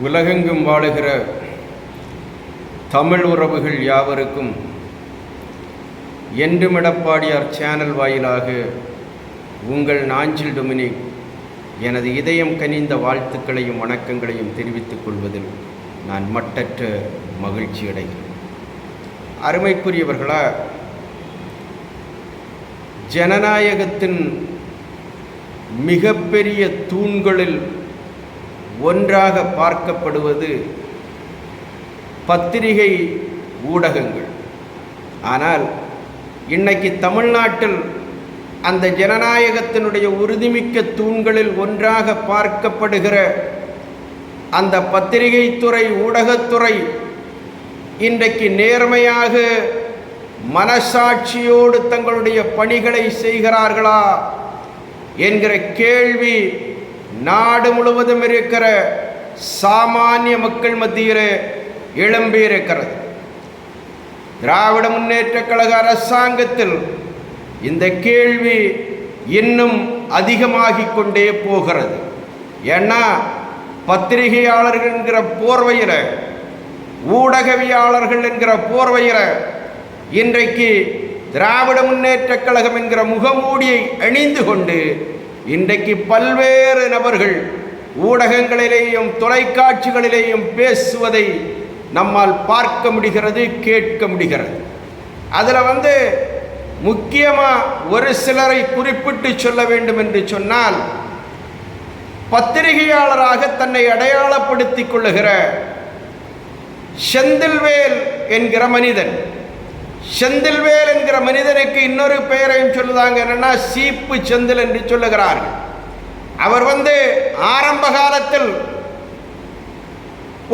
உலகெங்கும் வாழுகிற தமிழ் உறவுகள் யாவருக்கும் என்றும் எடப்பாடியார் சேனல் வாயிலாக உங்கள் நாஞ்சில் டொமினிக் எனது இதயம் கனிந்த வாழ்த்துக்களையும் வணக்கங்களையும் தெரிவித்துக் கொள்வதில் நான் மட்டற்ற மகிழ்ச்சி அடைகிறேன். அருமைக்குரியவர்களா, ஜனநாயகத்தின் மிகப்பெரிய தூண்களில் ஒன்றாக பார்க்கப்படுவது பத்திரிகை ஊடகங்கள். ஆனால் இன்னைக்கு தமிழ்நாட்டில் அந்த ஜனநாயகத்தினுடைய உறுதிமிக்க தூண்களில் ஒன்றாக பார்க்கப்படுகிற அந்த பத்திரிகை துறை, ஊடகத்துறை இன்றைக்கு நேர்மையாக மனசாட்சியோடு தங்களுடைய பணிகளை செய்கிறார்களா என்கிற கேள்வி நாடு முழுவதும் இருக்கிற சாமானிய மக்கள் மத்தியில் எழும்பியிருக்கிறது. திராவிட முன்னேற்றக் கழக அரசாங்கத்தில் இந்த கேள்வி இன்னும் அதிகமாகிக் கொண்டே போகிறது. ஏன்னா பத்திரிகையாளர்கள் என்கிற போர்வையில், ஊடகவியாளர்கள் என்கிற போர்வையில் இன்றைக்கு திராவிட முன்னேற்றக் கழகம் என்கிற முகமூடியை அணிந்து கொண்டு இன்றைக்கு பல்வேறு நபர்கள் ஊடகங்களிலேயும் தொலைக்காட்சிகளிலேயும் பேசுவதை நம்மால் பார்க்க முடிகிறது, கேட்க முடிகிறது. அதில் முக்கியமாக ஒரு சிலரை குறிப்பிட்டு சொல்ல வேண்டும் என்று சொன்னால், பத்திரிகையாளராக தன்னை அடையாளப்படுத்திக் கொள்ளுகிற செந்தில்வேல் என்கிற மனிதன். செந்தில்வேல் என்கிற மனிதனுக்கு இன்னொரு பெயரையும் சொல்லுதாங்க, என்னன்னா சீப்பு செந்தில் என்று சொல்லுகிறார்கள். அவர் ஆரம்ப காலத்தில்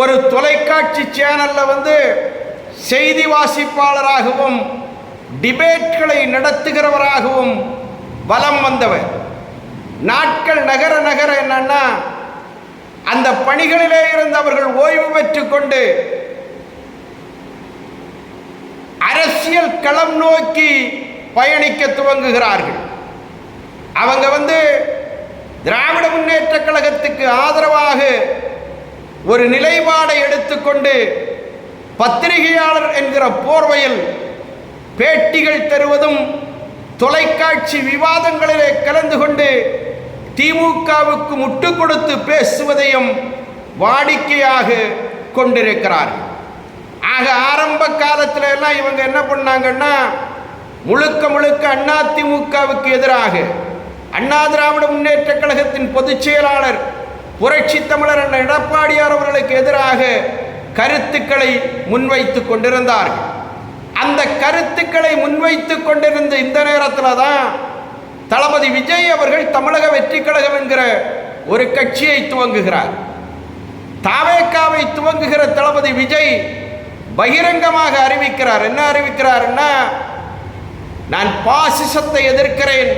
ஒரு தொலைக்காட்சி சேனல்ல செய்தி வாசிப்பாளராகவும் டிபேட்களை நடத்துகிறவராகவும் வலம் வந்தவர். நாட்கள் நகர நகர என்னன்னா அந்த பணிகளிலே இருந்து அவர்கள் ஓய்வு பெற்றுக் கொண்டு அரசியல் களம் நோக்கி பயணிக்க துவங்குகிறார்கள். அவங்க திராவிட முன்னேற்ற கழகத்துக்கு ஆதரவாக ஒரு நிலைப்பாடை எடுத்துக்கொண்டு பத்திரிகையாளர் என்கிற போர்வையில் பேட்டிகள் தருவதும், தொலைக்காட்சி விவாதங்களிலே கலந்து கொண்டு திமுகவுக்கு முட்டு கொடுத்து பேசுவதையும் வாடிக்கையாக கொண்டிருக்கிறார்கள். ஆக ஆரம்ப காலத்துல எல்லாம் இவங்க என்ன பண்ணாங்கன்னா, முழுக்க முழுக்க அதிமுகவுக்கு எதிராக, அண்ணா திராவிட முன்னேற்ற கழகத்தின் பொதுச் செயலாளர் புரட்சி தமிழர் அண்ணன் எடப்பாடியார் அவர்களுக்கு எதிராக கருத்துக்களை முன்வைத்துக் கொண்டிருந்தார்கள். அந்த கருத்துக்களை முன்வைத்துக் கொண்டிருந்த இந்த நேரத்தில் தான் தளபதி விஜய் அவர்கள் தமிழக வெற்றி கழகம் என்கிற ஒரு கட்சியை துவங்குகிறார். தாவேகாவை துவங்குகிற தளபதி விஜய் பகிரங்கமாக அறிவிக்கிறார். என்ன அறிவிக்கிறார்னா, நான் பாசிசத்தை எதிர்க்கிறேன்,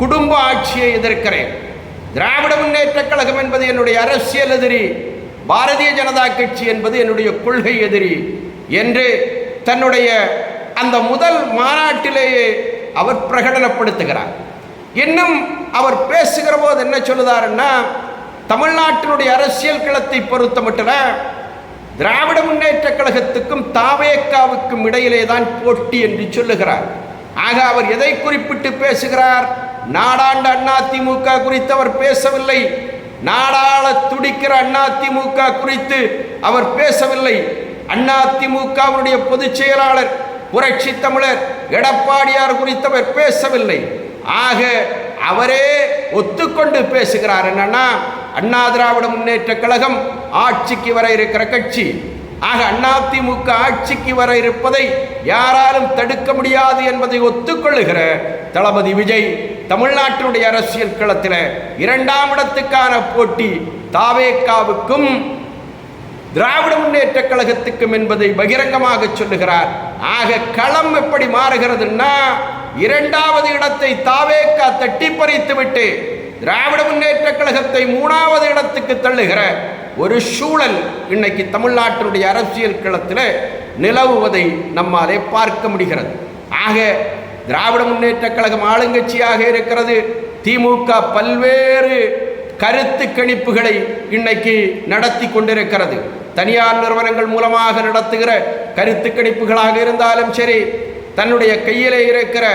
குடும்ப ஆட்சியை எதிர்க்கிறேன், திராவிட முன்னேற்ற கழகம் என்பது என்னுடைய அரசியல் எதிரி, பாரதிய ஜனதா கட்சி என்பது என்னுடைய கொள்கை எதிரி என்று தன்னுடைய அந்த முதல் மாநாட்டிலேயே அவர் பிரகடனப்படுத்துகிறார். இன்னும் அவர் பேசுகிற போது என்ன சொல்லுதாருன்னா, தமிழ்நாட்டினுடைய அரசியல் களத்தை பொறுத்த மட்டும் திராவிட முன்னேற்ற கழகத்துக்கும் தாவேகாவுக்கும் இடையிலே தான் போட்டி என்று சொல்லுகிறார். ஆக அவர் எதை குறிப்பிட்டு பேசுகிறார்? நாடாண்ட அதிமுக குறித்து அவர் பேசவில்லை, நாடாள துடிக்கிற அதிமுக குறித்து அவர் பேசவில்லை, அதிமுகவுடைய பொதுச் செயலாளர் புரட்சி தமிழர் எடப்பாடியார் குறித்து அவர் பேசவில்லை. ஆக அவரே ஒத்துக்கொண்டு பேசுகிறார். என்னன்னா, அண்ணா திராவிட முன்னேற்ற கழகம் ஆட்சிக்கு வர இருக்கிற கட்சி. ஆக அதிமுக ஆட்சிக்கு வர இருப்பதை யாராலும் தடுக்க முடியாது என்பதை ஒத்துக்கொள்ளுகிற தளபதி விஜய் தமிழ்நாட்டினுடைய அரசியல் களத்தில் இரண்டாம் இடத்துக்கான போட்டி தாவேகாவுக்கும் திராவிட முன்னேற்ற கழகத்துக்கும் என்பதை பகிரங்கமாக சொல்லுகிறார். ஆக களம் எப்படி மாறுகிறதுன்னா, இரண்டாவது இடத்தை தாவேகா தட்டி பறித்து விட்டு திராவிட முன்னேற்ற கழகத்தை மூணாவது இடத்துக்கு தள்ளுகிற ஒரு சூழல் இன்னைக்கு தமிழ்நாட்டினுடைய அரசியல் களத்தில் நிலவுவதை நம்மாலே பார்க்க முடிகிறது. ஆக திராவிட முன்னேற்ற கழகம் ஆளுங்கட்சியாக இருக்கிறது. திமுக பல்வேறு கருத்து கணிப்புகளை இன்னைக்கு நடத்தி கொண்டிருக்கிறது. தனியார் நிறுவனங்கள் மூலமாக நடத்துகிற கருத்து கணிப்புகளாக இருந்தாலும் சரி, தன்னுடைய கையிலே இருக்கிற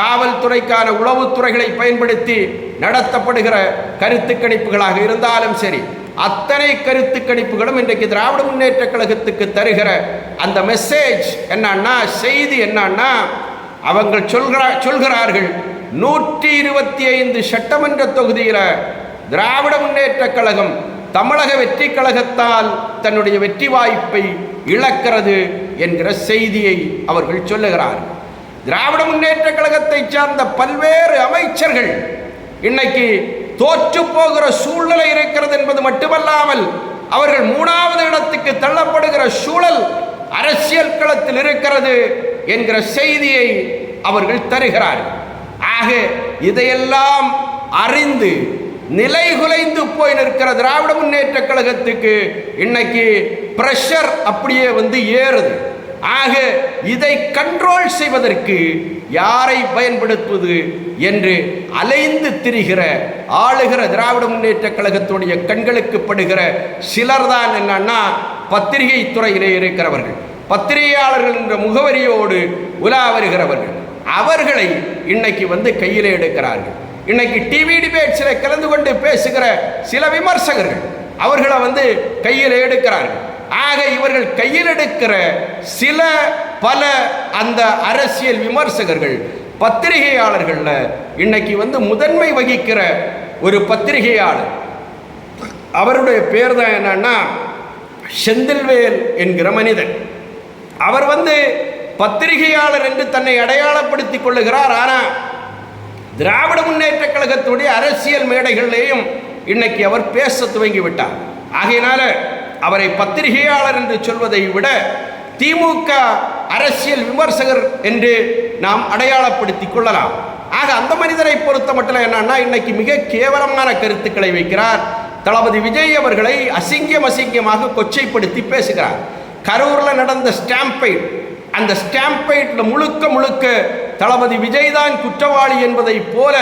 காவல்துறைக்கான உளவுத்துறைகளை பயன்படுத்தி நடத்தப்படுகிற கருத்து கணிப்புகளாக இருந்தாலும் சரி, அத்தனை கருத்து கணிப்புகளும் இன்றைக்கு திராவிட முன்னேற்ற கழகத்துக்கு தருகிற அந்த மெசேஜ் என்னன்னா, செய்தி என்னன்னா, அவங்க சொல்கிறார்கள் 125 சட்டமன்ற தொகுதியில் திராவிட முன்னேற்ற கழகம் தமிழக வெற்றி கழகத்தால் தன்னுடைய வெற்றி வாய்ப்பை இழக்கிறது என்கிற செய்தியை அவர்கள் சொல்லுகிறார். திராவிட முன்னேற்ற கழகத்தை சார்ந்த பல்வேறு அமைச்சர்கள் இன்னைக்கு தோற்று போகிற சூழ்நிலை இருக்கிறது என்பது மட்டுமல்லாமல் அவர்கள் 3வது இடத்துக்கு தள்ளப்படுகிற சூழல் அரசியல் களத்தில் இருக்கிறது என்கிற செய்தியை அவர்கள் தருகிறார்கள். ஆக இதையெல்லாம் அறிந்து நிலைகுலைந்து போய் நிற்கிற திராவிட முன்னேற்ற கழகத்துக்கு இன்னைக்கு பிரஷர் அப்படியே ஏறுது. ஆக இதை கண்ட்ரோல் செய்வதற்கு யாரை பயன்படுத்துவது என்று அலைந்து திரிகிற ஆளுகிற திராவிட முன்னேற்ற கழகத்துடைய கண்களுக்கு படுகிற சிலர்தான் என்னன்னா, பத்திரிகை துறையிலே இருக்கிறவர்கள், பத்திரிகையாளர்கள் என்ற முகவரியோடு உலா வருகிறவர்கள். அவர்களை இன்னைக்கு கையிலே எடுக்கிறார்கள். இன்னைக்கு டிவி டிபேட்ஸில் கலந்து கொண்டு பேசுகிற சில விமர்சகர்கள் அவர்களை கையில் எடுக்கிறார்கள். ஆக இவர்கள் கையில் எடுக்கிற பல அந்த அரசியல் விமர்சகர்கள் பத்திரிகையாளர்கள் இன்னைக்கு முதன்மை வகிக்கிற ஒரு பத்திரிகையாளர், அவருடைய பேர் தான் என்னன்னா செந்தில்வேல் என்கிற மனிதன். அவர் பத்திரிகையாளர் என்று தன்னை அடையாளப்படுத்திக் கொள்ளுகிறார். ஆனால் திராவிட முன்னேற்ற கழகத்துடைய அரசியல் மேடைகளிலேயும் இன்னைக்கு அவர் பேச துவங்கிவிட்டார். ஆகையினால அவரை பத்திரிகையாளர் என்று சொல்வதை விட திமுக அரசியல் விமர்சகர் என்று நாம் அடையாளப்படுத்திக் கொள்ளலாம். ஆக அந்த மனிதரை பொறுத்த மட்டும் என்னன்னா, இன்னைக்கு மிக கேவலமான கருத்துக்களை வைக்கிறார். தளபதி விஜய் அவர்களை அசிங்கமாக கொச்சைப்படுத்தி பேசுகிறார். கரூரில் நடந்த ஸ்டாம்பைட், அந்த ஸ்டாம்பைட்ல முழுக்க தளபதி விஜய் தான் குற்றவாளி என்பதை போல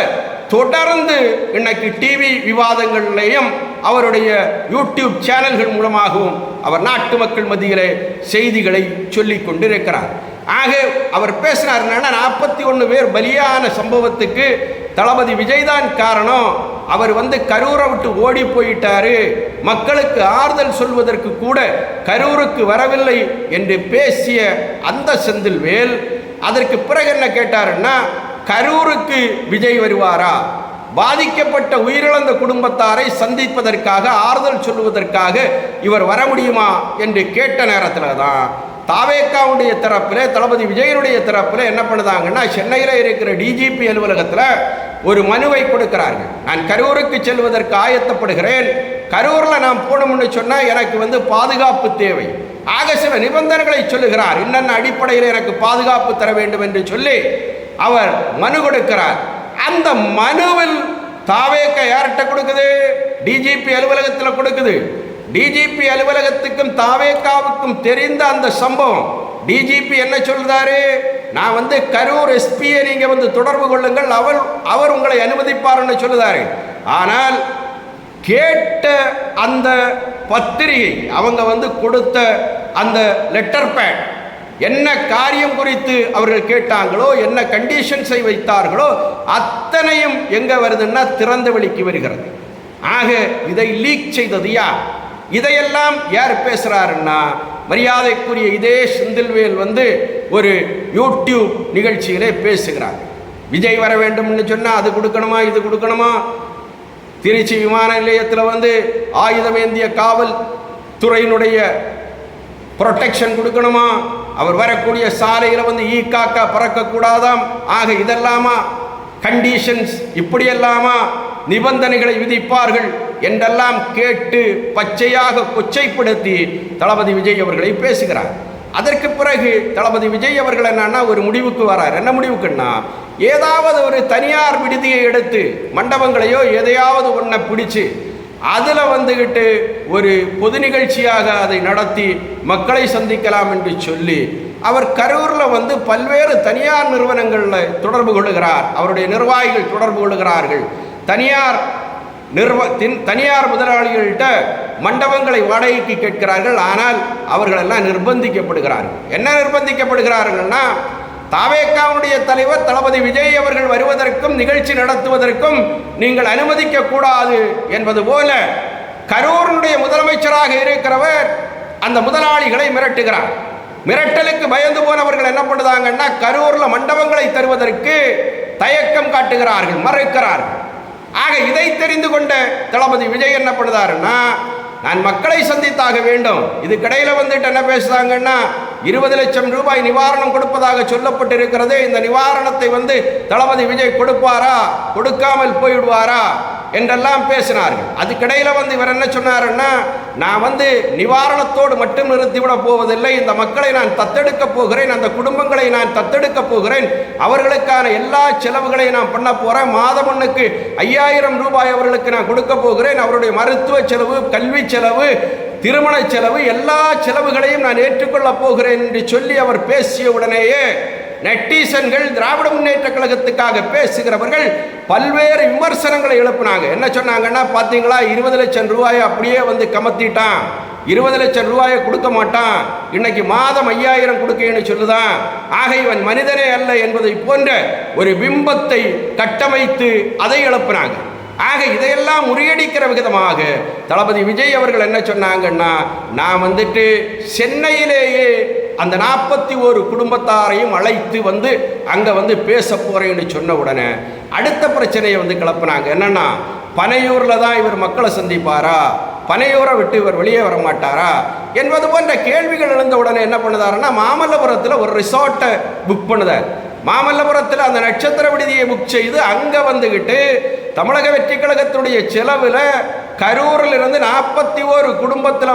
தொடர்ந்து இன்னைக்கு டிவி விவாதங்களிலேயும் அவருடைய யூடியூப் சேனல்கள் மூலமாகவும் அவர் நாட்டு மக்கள் மத்தியிலே செய்திகளை சொல்லிக் கொண்டிருக்கிறார். ஆக அவர் பேசினார், 41 பேர் பலியான சம்பவத்துக்கு தளபதி விஜய் தான் காரணம். அவர் கரூரை விட்டு ஓடி போயிட்டாரு, மக்களுக்கு ஆறுதல் சொல்வதற்கு கூட கரூருக்கு வரவில்லை என்று பேசிய அந்த செந்தில்வேல் அதற்கு பிறகு என்ன கேட்டாருன்னா, கரூருக்கு விஜய் வருவாரா, பாதிக்கப்பட்ட உயிரிழந்த குடும்பத்தாரை சந்திப்பதற்காக ஆறுதல் சொல்வதற்காக இவர் வர முடியுமா என்று கேட்ட நேரத்தில் தான் தாவேக்காவுடைய தரப்பில் தளபதி விஜயனுடைய தரப்பில் என்ன பண்ணுதாங்கன்னா, சென்னையில் இருக்கிற டிஜிபி அலுவலகத்தில் ஒரு மனுவை கொடுக்கிறார்கள். நான் கரூருக்கு செல்வதற்கு ஆயத்தப்படுகிறேன், கரூரில் நான் போகணும்னு சொன்னால் எனக்கு பாதுகாப்பு தேவை, ஆக சில நிபந்தனைகளை சொல்லுகிறார், என்னென்ன அடிப்படையில் எனக்கு பாதுகாப்பு தர வேண்டும் என்று சொல்லி அவர் மனு கொடுக்கிறார். அந்த மனுவில் தாவேக்கா யார்கிட்ட கொடுக்குது? டிஜிபி அலுவலகத்தில் கொடுக்குது. டிஜிபி அலுவலகத்துக்கும் தாவேக்காவுக்கும் தெரிந்த அந்த சம்பவம் டிஜிபி என்ன சொல்றாரு, நான் கரூர் எஸ்பியை நீங்க தொடர்பு கொள்ளுங்கள், அவர் உங்களை அனுமதிப்பார்னு சொல்லுதாரு. ஆனால் கேட்ட அந்த பத்திரிகை அவங்க கொடுத்த அந்த லெட்டர் பேட் என்ன காரியம் குறித்து அவர்கள் கேட்டாங்களோ, என்ன கண்டிஷன்ஸை வைத்தார்களோ அத்தனையும் எங்க வருதுன்னா திறந்த வெளிக்கு வருகிறது. ஆக இதை லீக் செய்தது யார்? இதையெல்லாம் யார் பேசுறாருன்னா, மரியாதைக்குரிய இதே செந்தில்வேல் ஒரு யூடியூப் நிகழ்ச்சியிலே பேசுகிறார். விஜய் வர வேண்டும்னு சொன்னால் அது கொடுக்கணுமா, இது கொடுக்கணுமா, திருச்சி விமான நிலையத்தில் ஆயுதம் ஏந்திய காவல் துறையினுடைய ப்ரொடெக்ஷன் கொடுக்கணுமா, அவர் வரக்கூடிய சாலையில் ஈ காக்கா பறக்கக்கூடாதாம். ஆக இதெல்லாமா கண்டிஷன்ஸ், இப்படியெல்லாமா நிபந்தனைகளை விதிப்பார்கள் என்றெல்லாம் கேட்டு பச்சையாக கொச்சைப்படுத்தி தளபதி விஜய் அவர்களை பேசுகிறார். அதற்கு பிறகு தளபதி விஜய் அவர்கள் என்னன்னா ஒரு முடிவுக்கு வரார். என்ன முடிவுக்குன்னா, ஏதாவது ஒரு தனியார் விடுதியை எடுத்து மண்டபங்களையோ எதையாவது ஒன்றை பிடிச்சு அதில் ஒரு பொது நிகழ்ச்சியாக அதை நடத்தி மக்களை சந்திக்கலாம் என்று சொல்லி அவர் கரூரில் பல்வேறு தனியார் நிறுவனங்களில் தொடர்பு கொள்ளுகிறார். அவருடைய நிர்வாகிகள் தொடர்பு கொள்ளுகிறார்கள். தனியார் தனியார் முதலாளிகள்கிட்ட மண்டபங்களை வாடகைக்கு கேட்கிறார்கள். ஆனால் அவர்களெல்லாம் நிர்பந்திக்கப்படுகிறார்கள். என்ன நிர்பந்திக்கப்படுகிறார்கள்னா, தாவேக்காவுடைய தலைவர் தளபதி விஜய் அவர்கள் வருவதற்கும் நிகழ்ச்சி நடத்துவதற்கும் நீங்கள் அனுமதிக்க கூடாது என்பது போல கரூருடைய முதலமைச்சராக இருக்கிறவர் அந்த முதலாளிகளை மிரட்டுகிறார். மிரட்டலுக்கு பயந்து போனவர்கள் என்ன பண்ணுறாங்கன்னா, கரூர்ல மண்டபங்களை தருவதற்கு தயக்கம் காட்டுகிறார்கள், மறுக்கிறார்கள். ஆக இதை தெரிந்து கொண்ட தளபதி விஜய் என்ன பண்ணுறாருன்னா, நான் மக்களை சந்தித்தாக வேண்டும். இதுக்கிடையில வந்துட்டு என்ன பேசுறாங்கன்னா, 20 லட்சம் ரூபாய் நிவாரணம் கொடுப்பதாக சொல்லப்பட்டிருக்கிறது. இந்த நிவாரணத்தை தளபதி விஜய் கொடுப்பாரா, கொடுக்காமல் போய்விடுவாரா என்றெல்லாம் பேசினார்கள். அதுக்கிடையில இவர் என்ன சொன்னாருன்னா, நான் நிவாரணத்தோடு மட்டும் நிறுத்திவிட போவதில்லை, இந்த மக்களை நான் தத்தெடுக்க போகிறேன், அந்த குடும்பங்களை நான் தத்தெடுக்க போகிறேன், அவர்களுக்கான எல்லா செலவுகளையும் நான் பண்ண போறேன், மாதம் ஒன்றுக்கு 5000 ரூபாய் அவர்களுக்கு நான் கொடுக்க போகிறேன், அவருடைய மருத்துவ செலவு, கல்வி செலவு, திருமண செலவு, எல்லா செலவுகளையும் நான் ஏற்றுக்கொள்ள போகிறேன் என்று சொல்லி அவர் பேசிய உடனேயே நெட்டிசன்கள், திராவிட முன்னேற்ற கழகத்துக்காக பேசுகிறவர்கள் பல்வேறு விமர்சனங்களை எழுப்பினாங்க. என்ன சொன்னாங்கன்னா, பார்த்தீங்களா 20 லட்சம் ரூபாயை அப்படியே கமத்திட்டான், 20 லட்சம் ரூபாயை கொடுக்க மாட்டான், இன்னைக்கு மாதம் 5000 கொடுக்கன்னு சொல்லுதான், ஆக இவன் மனிதனே அல்ல என்பதை போன்ற ஒரு பிம்பத்தை கட்டமைத்து அதை எழுப்பினாங்க. ஆக இதையெல்லாம் முறியடிக்கிற விதமாக தளபதி விஜய் அவர்கள் என்ன சொன்னாங்கன்னா, நான் சென்னையிலேயே அந்த 41 குடும்பத்தாரையும் அழைத்து அங்கே பேச போறேன்னு சொன்ன உடனே அடுத்த பிரச்சனையை கிளப்பினாங்க. என்னன்னா, பனையூரில் தான் இவர் மக்களை சந்திப்பாரா, பனையூரை விட்டு இவர் வெளியே வர மாட்டாரா என்பது போன்ற கேள்விகள் எழுந்த உடனே என்ன பண்ணுதாருன்னா, மாமல்லபுரத்தில் ஒரு ரிசார்ட்டை புக் பண்ணுதார். மாமல்லபுரத்தில் அந்த நட்சத்திர விடுதியை புக் செய்து அங்கே தமிழக வெற்றி கழகத்துடைய செலவில் கரூரில் இருந்து 41 குடும்பத்தில்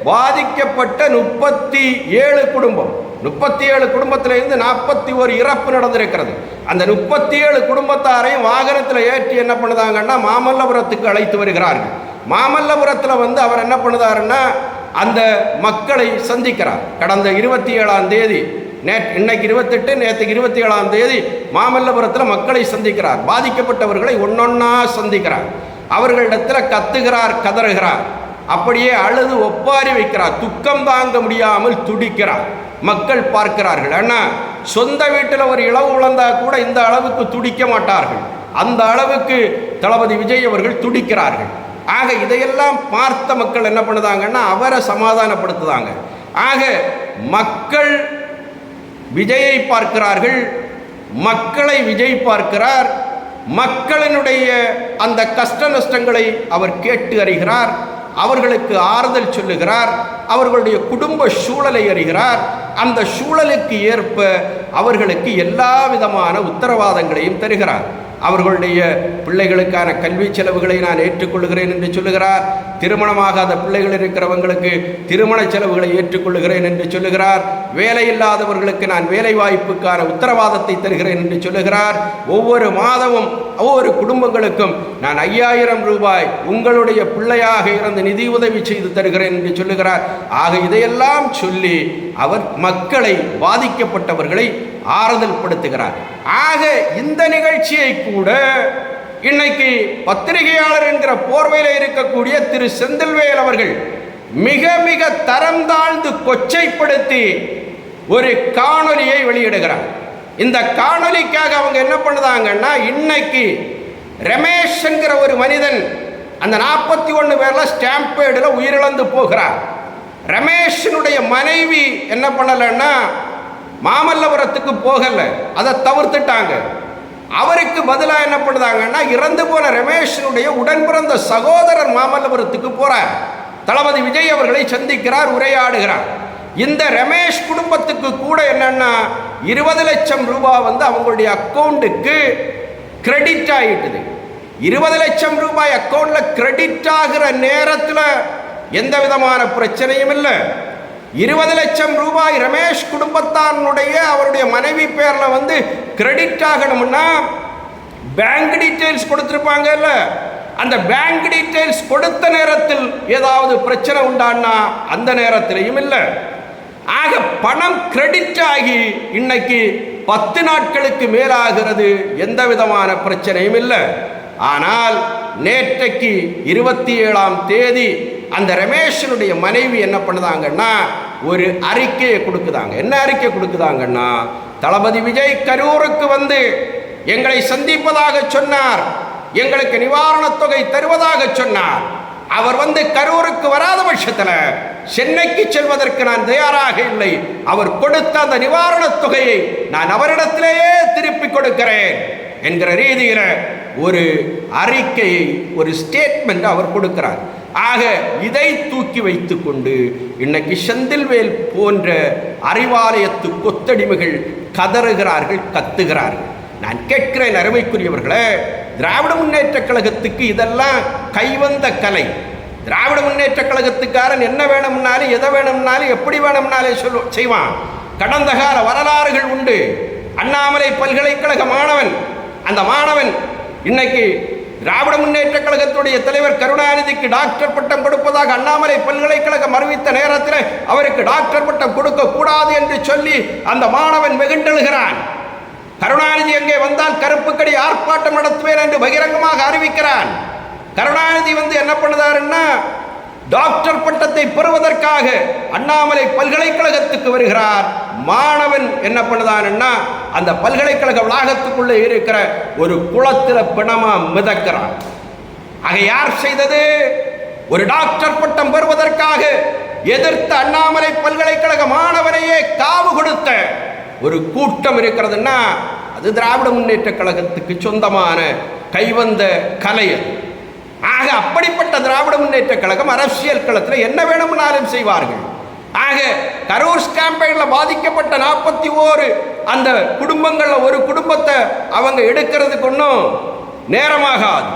பாதிக்கப்பட்ட 37 குடும்பம், 37 குடும்பத்திலிருந்து 41 இறப்பு நடந்திருக்கிறது. அந்த 37 குடும்பத்தாரையும் வாகனத்தில் ஏற்றி என்ன பண்ணுதாங்கன்னா மாமல்லபுரத்துக்கு அழைத்து வருகிறார்கள். மாமல்லபுரத்தில் அவர் என்ன பண்ணுதாருன்னா அந்த மக்களை சந்திக்கிறார். கடந்த 27ஆம் தேதி, இன்னைக்கு 28, நேற்றுக்கு 27ஆம் தேதி மாமல்லபுரத்தில் மக்களை சந்திக்கிறார். பாதிக்கப்பட்டவர்களை ஒன்னொன்னா சந்திக்கிறார். அவர்களிடத்தில் கத்துகிறார், கதறுகிறார், அப்படியே அழுது ஒப்பாரி வைக்கிறார், துக்கம் தாங்க முடியாமல் துடிக்கிறார். மக்கள் பார்க்கிறார்கள். அண்ணா, சொந்த வீட்டில் ஒரு இளவு விழுந்தா கூட இந்த அளவுக்கு துடிக்க மாட்டார்கள், அந்த அளவுக்கு தளபதி விஜய் அவர்கள் துடிக்கிறார்கள். ஆக இதையெல்லாம் பார்த்த மக்கள் என்ன பண்ணுதாங்கன்னா அவரை சமாதானப்படுத்துதாங்க. ஆக மக்கள் விஜயை பார்க்கிறார்கள், மக்களை விஜய் பார்க்கிறார், மக்களினுடைய அந்த கஷ்ட நஷ்டங்களை அவர் கேட்டு அறிகிறார், அவர்களுக்கு ஆறுதல் சொல்லுகிறார், அவர்களுடைய குடும்ப சூழலை அறிகிறார், அந்த சூழலுக்கு ஏற்ப அவர்களுக்கு எல்லா விதமான உத்தரவாதங்களையும் தருகிறார். அவர்களுடைய பிள்ளைகளுக்கான கல்வி செலவுகளை நான் ஏற்றுக்கொள்கிறேன் என்று சொல்லுகிறார். திருமணமாகாத பிள்ளைகள் இருக்கிறவங்களுக்கு திருமண செலவுகளை ஏற்றுக்கொள்கிறேன் என்று சொல்லுகிறார். வேலை இல்லாதவர்களுக்கு நான் வேலை வாய்ப்புக்கான உத்தரவாதத்தை தருகிறேன் என்று சொல்லுகிறார். ஒவ்வொரு மாதமும் ஒவ்வொரு குடும்பங்களுக்கும் நான் 5000 ரூபாய் உங்களுடைய பிள்ளையாக இருந்து நிதி உதவி செய்து தருகிறேன் என்று சொல்லுகிறார். ஆக இதையெல்லாம் சொல்லி அவர் மக்களை, பாதிக்கப்பட்டவர்களை ஆறுதல் படுத்துகிறார். ஆக இந்த நிகழ்ச்சியை கூட இன்னைக்கு பத்திரிகையாளர் என்கிற போர்வையில் இருக்கக்கூடிய திரு செந்தில்வேல் அவர்கள் மிக மிக தரம் தாழ்ந்து கொச்சைப்படுத்தி ஒரு காணொலியை வெளியிடுகிறார். இந்த காணொலிக்காக அவங்க என்ன பண்ணுதாங்கன்னா, இன்னைக்கு ரமேஷ் என்கிற ஒரு மனிதன் அந்த 41 பேர்ல ஸ்டாம்பேடில் உயிரிழந்து போகிறார். ரமேஷனுடைய மனைவி என்ன பண்ணலைன்னா மாமல்லபுரத்துக்கு போகல, அதை தவிர்த்துட்டாங்க. அவருக்கு பதிலாக என்ன பண்ணுதாங்கன்னா இறந்து போன ரமேஷனுடைய உடன் பிறந்த சகோதரர் மாமல்லபுரத்துக்கு போறார். தளபதி விஜய் அவர்களை சந்திக்கிறார், உரையாடுகிறார். இந்த ரமேஷ் குடும்பத்துக்கு கூட என்னன்னா 20 லட்சம் ரூபாய் அவங்களுடைய அக்கௌண்ட்டுக்கு கிரெடிட் ஆகிட்டுது. 20 லட்சம் ரூபாய் அக்கௌண்ட்ல கிரெடிட் ஆகிற நேரத்தில் எந்த விதமான பிரச்சனையும் இல்லை. 20 லட்சம் ரூபாய் ரமேஷ் குடும்பத்தாருடைய அவருடைய மனைவி பேர்ல கிரெடிட் ஆகணும்னா பேங்க் டீட்டெயில்ஸ் கொடுத்திருப்பாங்கல்ல, அந்த பேங்க் டீட்டெயில்ஸ் கொடுத்த நேரத்தில் ஏதாவது பிரச்சனை உண்டான்னா அந்த நேரத்திலையும் இல்லை. ஆக பணம் கிரெடிட் ஆகி இன்னைக்கு 10 நாட்களுக்கு மேலாகிறது, எந்த விதமான பிரச்சனையும் இல்லை. ஆனால் நேற்றைக்கு 27ஆம் தேதி அந்த ரமேஷனுடைய மனைவி என்ன பண்ணுதாங்கன்னா ஒரு அறிக்கையை கொடுக்குதாங்க. என்ன அறிக்கை கொடுக்குதாங்கன்னா, தளபதி விஜய் கரூருக்கு வந்து எங்களை சந்திப்பதாக சொன்னார், எங்களுக்கு நிவாரணத் தொகை தருவதாக சொன்னார். அவர் வந்து கரூருக்கு வராத பட்சத்தில் சென்னைக்கு செல்வதற்கு நான் தயாராக இல்லை. அவர் கொடுத்த அந்த நிவாரணத் தொகையை நான் அவரிடத்திலேயே திருப்பி கொடுக்கிறேன் என்கிற ரீதியில் ஒரு அறிக்கையை, ஒரு ஸ்டேட்மெண்ட் அவர் கொடுக்கிறார். ஆக இதை தூக்கி வைத்துக் கொண்டு இன்னைக்கு செந்தில்வேல் போன்ற அறிவாலயத்து கொத்தடிமைகள் கதறுகிறார்கள், கத்துகிறார்கள். நான் கேட்கிறேன் அருமைக்குரியவர்களே, திராவிட முன்னேற்ற கழகத்துக்கு இதெல்லாம் கைவந்த கலை. திராவிட முன்னேற்ற கழகத்துக்காரன் என்ன வேணும்னாலும், எதை வேணும்னாலும், எப்படி வேணும்னாலும் செய்வான். கடந்த கால வரலாறுகள் உண்டு. அண்ணாமலை பல்கலைக்கழக மாணவன், அந்த மாணவன் இன்னைக்கு திராவிட முன்னேற்ற கழகத்துடைய தலைவர் கருணாநிதிக்கு டாக்டர் பட்டம் கொடுப்பதாக அண்ணாமலை பல்கலைக்கழகம் அறிவித்த நேரத்தில் அவருக்கு டாக்டர் பட்டம் கொடுக்க கூடாது என்று சொல்லி அந்த மாணவன் வெகுண்டெழுகிறான். கருணாநிதி அங்கே வந்தால் கருப்பு கடி ஆர்ப்பாட்டம் நடத்துவேன் என்று பகிரங்கமாக அறிவிக்கிறான். கருணாநிதி வந்து என்ன பண்ணுதாருன்னா, டாக்டர் பட்டத்தை பெறுவதற்காக அண்ணாமலை பல்கலைக்கழகத்துக்கு வருகிறார். மாணவன் என்ன பண்ணுதான்னா, அந்த பல்கலைக்கழக வளாகத்துக்குள்ளே இருக்கிற ஒரு குளத்தில் பிணமா மிதக்கிறான். ஆக யார் செய்தது? ஒரு டாக்டர் பட்டம் பெறுவதற்காக எதிர்த்த அண்ணாமலை பல்கலைக்கழக மாணவனையே காவு கொடுத்த ஒரு கூட்டம் இருக்கிறதுன்னா அது திராவிட முன்னேற்ற கழகத்துக்கு சொந்தமான கைவந்த கலை. ஆக அப்படிப்பட்ட திராவிட முன்னேற்ற கழகம் அரசியல் களத்தில் என்ன வேணும்னாலும் செய்வார்கள். ஆக கரூர் ஸ்டாம்பைடில் பாதிக்கப்பட்ட 41 அந்த குடும்பங்களில் ஒரு குடும்பத்தை அவங்க எடுக்கிறதுக்கு ஒன்றும் நேரமாகாது.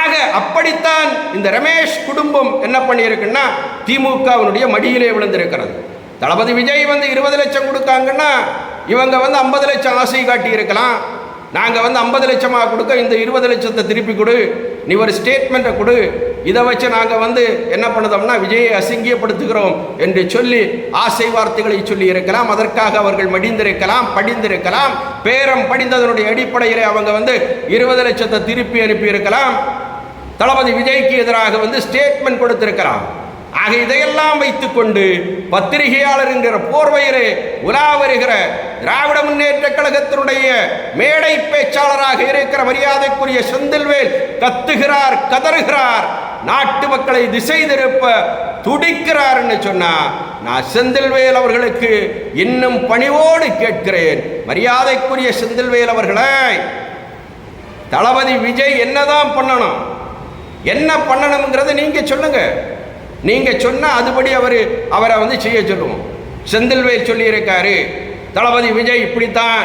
ஆக அப்படித்தான் இந்த ரமேஷ் குடும்பம் என்ன பண்ணியிருக்குன்னா திமுகவினுடைய மடியிலே விழுந்திருக்கிறது. தளபதி விஜய் வந்து 20 லட்சம் கொடுக்காங்கன்னா இவங்க வந்து 50 லட்சம் ஆசை காட்டி இருக்கலாம். நாங்கள் வந்து 50 லட்சமாக கொடுக்க, இந்த 20 லட்சத்தை திருப்பி கொடு, நீ ஒரு ஸ்டேட்மெண்ட்டை கொடு, இதை வச்சு நாங்கள் வந்து என்ன பண்ணுதோம்னா விஜயை அசிங்கியப்படுத்துகிறோம் என்று சொல்லி ஆசை வார்த்தைகளை சொல்லி இருக்கலாம். அதற்காக அவர்கள் மடிந்திருக்கலாம், படிந்திருக்கலாம். பேரம் படிந்ததனுடைய அடிப்படையில் அவங்க வந்து 20 லட்சத்தை திருப்பி அனுப்பி இருக்கலாம். தளபதி விஜய்க்கு எதிராக வந்து ஸ்டேட்மெண்ட் கொடுத்திருக்கலாம். ஆக இதையெல்லாம் வைத்துக்கொண்டு பத்திரிகையாளர் என்கிற போர்வையிலே உலா வருகிற திராவிட முன்னேற்ற கழகத்தினுடைய மேடை பேச்சாளராக இருக்கிற மரியாதைக்குரிய செந்தில்வேல் கத்துகிறார், கதறுகிறார், நாட்டு மக்களை திசை திருப்ப துடிக்கிறார் என்று சொன்னா, நான் செந்தில்வேல் அவர்களுக்கு இன்னும் பணிவோடு கேட்கிறேன். மரியாதைக்குரிய செந்தில்வேல் அவர்களே, தளபதி விஜய் என்னதான் பண்ணணும், என்ன பண்ணணுங்கிறத நீங்க சொல்லுங்க. நீங்க சொன்னா அதுபடி அவரை வந்து செய்ய சொல்லுவோம். செந்தில்வேல் சொல்லி இருக்காரு, தளபதி விஜய் இப்படித்தான்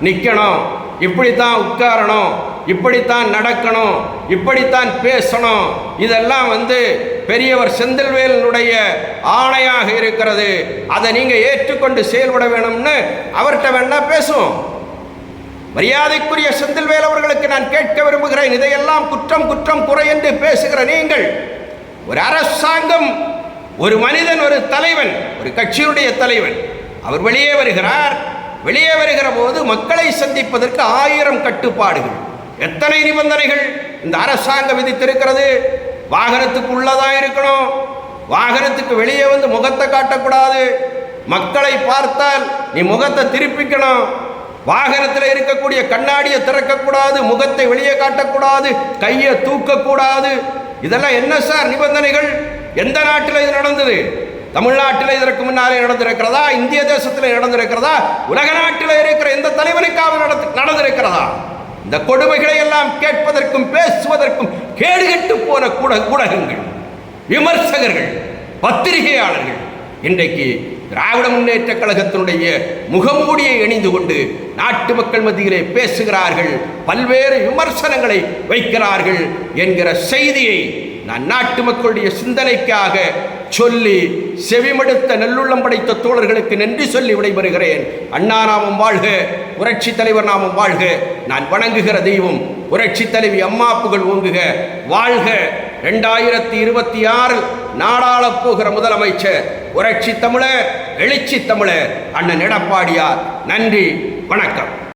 நிற்கணும், இப்படித்தான் உட்காரணும், இப்படித்தான் நடக்கணும், இப்படித்தான் பேசணும். இதெல்லாம் வந்து பெரியவர் செந்தில்வேலுடைய ஆணையாக இருக்கிறது. அதை நீங்க ஏற்றுக்கொண்டு செயல்பட வேணும்னு அவர்கிட்ட வேணா பேசுவோம். மரியாதைக்குரிய செந்தில்வேல் அவர்களுக்கு நான் கேட்க விரும்புகிறேன், இதையெல்லாம் குற்றம் குற்றம் குறை என்று பேசுகிற நீங்கள், ஒரு அரசாங்கம், ஒரு மனிதன், ஒரு தலைவன், ஒரு கட்சியுடைய தலைவன், அவர் வெளியே வருகிறார். வெளியே வருகிற போது மக்களை சந்திப்பதற்கு 1000 கட்டுப்பாடுகள், எத்தனை நிபந்தனைகள் இந்த அரசாங்கம் விதித்திருக்கிறது. வாகனத்துக்கு உள்ளதான் இருக்கணும், வாகனத்துக்கு வெளியே வந்து முகத்தை காட்டக்கூடாது, மக்களை பார்த்தால் நீ முகத்தை திருப்பிக்கணும், வாகனத்தில் இருக்கக்கூடிய கண்ணாடியை திறக்கக்கூடாது, முகத்தை வெளியே காட்டக்கூடாது, கையை தூக்கக்கூடாது. இதெல்லாம் என்ன சார் நிபந்தனைகள்? எந்த நாட்டில் இது நடந்தது? தமிழ்நாட்டில் இதற்கு முன்னாலே நடந்திருக்கிறதா? இந்திய தேசத்தில் நடந்திருக்கிறதா? உலக நாட்டில் இருக்கிற எந்த தலைவனுக்காக நடந்திருக்கிறதா? இந்த கொடுமைகளை எல்லாம் கேட்பதற்கும் பேசுவதற்கும் கேடுகட்டு போன ஊடகங்கள், விமர்சகர்கள், பத்திரிகையாளர்கள் இன்றைக்கு திராவிட முன்னேற்ற கழகத்தினுடைய முகமூடியை அணிந்து கொண்டு நாட்டு மக்கள் மத்தியிலே பேசுகிறார்கள், பல்வேறு விமர்சனங்களை வைக்கிறார்கள் என்கிற செய்தியை நான் நாட்டு மக்களுடைய சிந்தனைக்காக சொல்லி செவிமடுத்த நல்லுள்ளம் படைத்த தோழர்களுக்கு நன்றி சொல்லி விடைபெறுகிறேன். அண்ணா நாமம் வாழ்க, புரட்சி தலைவர் நாமம் வாழ்க. நான் வணங்குகிற தெய்வம் புரட்சி தலைவி அம்மா புகழ் ஓங்குக, வாழ்க. 2026 நாடாளப் போகிற முதலமைச்சர் புரட்சி தமிழர், எழுச்சி தமிழர் அண்ணன் எடப்பாடியார். நன்றி, வணக்கம்.